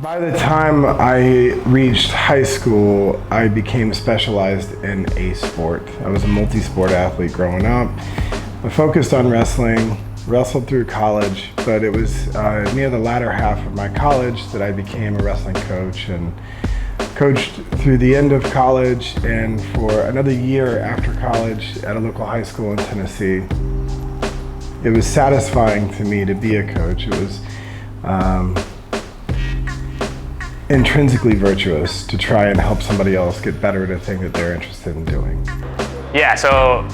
By the time I reached high school, I became specialized in a sport. I was a multi-sport athlete growing up. I focused on wrestling, wrestled through college, but it was near the latter half of my college that I became a wrestling coach and coached through the end of college and for another year after college at a local high school in Tennessee. It was satisfying to me to be a coach. It was intrinsically virtuous to try and help somebody else get better at a thing that they're interested in doing. Yeah, so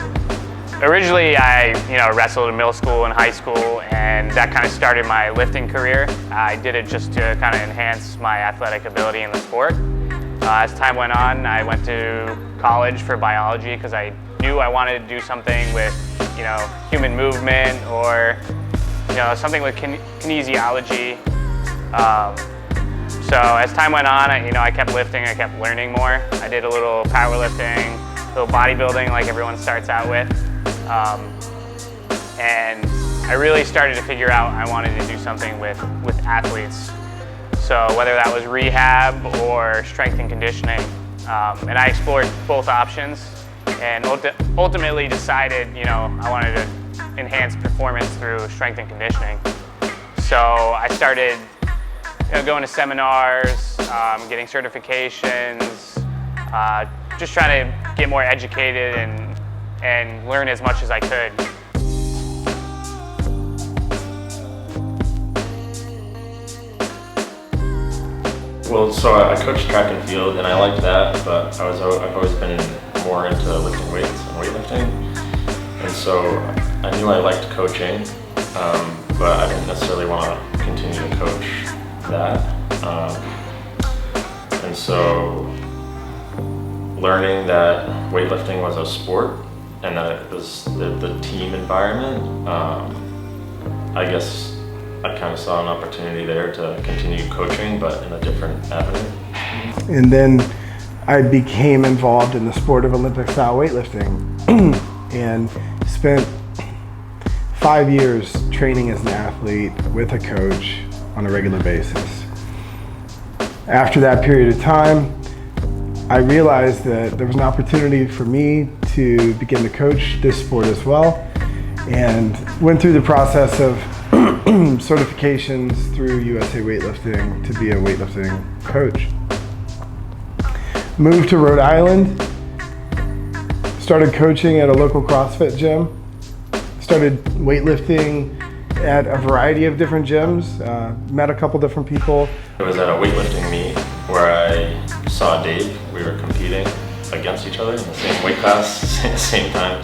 originally I wrestled in middle school and high school, and that kind of started my lifting career. I did it just to kind of enhance my athletic ability in the sport. As time went on, I went to college for biology because I knew I wanted to do something with human movement or something with kinesiology. So as time went on, I kept lifting, I kept learning more. I did a little powerlifting, a little bodybuilding like everyone starts out with. And I really started to figure out I wanted to do something with athletes. So whether that was rehab or strength and conditioning. And I explored both options and ultimately decided, I wanted to enhance performance through strength and conditioning. So I started going to seminars, getting certifications, just trying to get more educated and learn as much as I could. Well, so I coached track and field, and I liked that, but I've always been more into lifting weights and weightlifting, and so I knew I liked coaching, but I didn't necessarily want to continue to coach that. And so learning that weightlifting was a sport and that it was the team environment, I guess I kind of saw an opportunity there to continue coaching, but in a different avenue. And then I became involved in the sport of Olympic style weightlifting and spent 5 years training as an athlete with a coach on a regular basis. After that period of time, I realized that there was an opportunity for me to begin to coach this sport as well, and went through the process of certifications through USA Weightlifting to be a weightlifting coach. Moved to Rhode Island, started coaching at a local CrossFit gym, started weightlifting at a variety of different gyms, met a couple different people. It was at a weightlifting meet where I saw Dave. We were competing against each other in the same weight class at the same time.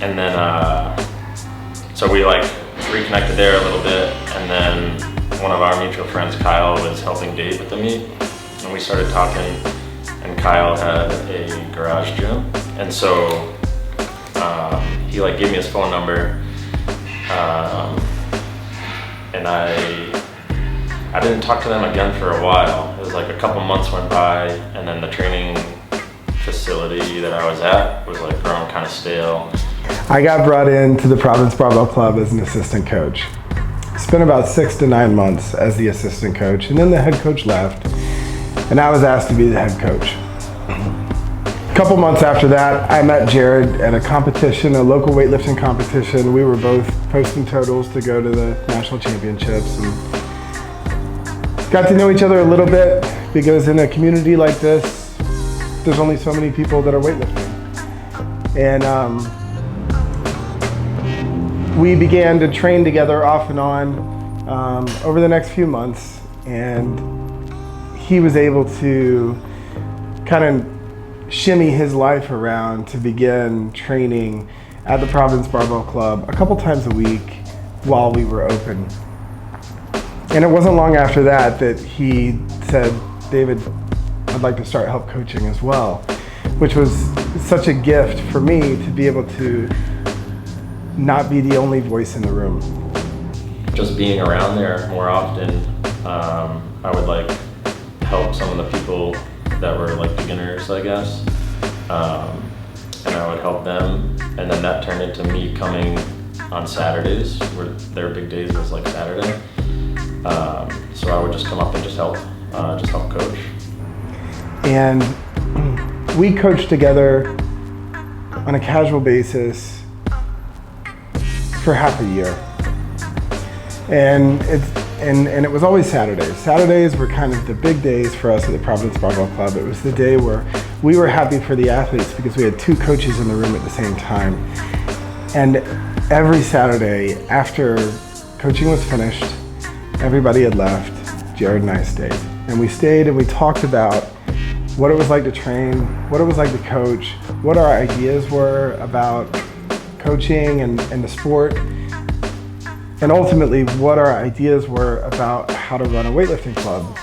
And then, so we reconnected there a little bit, and then one of our mutual friends, Kyle, was helping Dave at the meet, and we started talking, and Kyle had a garage gym, and so he gave me his phone number, and I didn't talk to them again for a while. It was a couple months went by, and then the training facility that I was at was growing kind of stale. I got brought into the Providence Barbell Club as an assistant coach. Spent about 6 to 9 months as the assistant coach, and then the head coach left, and I was asked to be the head coach. A couple months after that, I met Jared at a competition, a local weightlifting competition. We were both posting totals to go to the national championships, and got to know each other a little bit, because in a community like this, there's only so many people that are weightlifting. And we began to train together off and on over the next few months, and he was able to kind of shimmy his life around to begin training at the Providence Barbell Club a couple times a week while we were open. And it wasn't long after that that he said, "David, I'd like to start help coaching as well," which was such a gift for me to be able to not be the only voice in the room. Just being around there more often, I would help some of the people that were beginners, I guess, and I would help them, and then that turned into me coming on Saturdays, where their big days was Saturday. So I would just come up and just help coach. And we coached together on a casual basis for half a year. And it was always Saturdays. Saturdays were kind of the big days for us at the Providence Barbell Club. It was the day where we were happy for the athletes because we had 2 coaches in the room at the same time. And every Saturday after coaching was finished, everybody had left, Jared and I stayed. And we stayed and we talked about what it was like to train, what it was like to coach, what our ideas were about coaching and the sport, and ultimately what our ideas were about how to run a weightlifting club.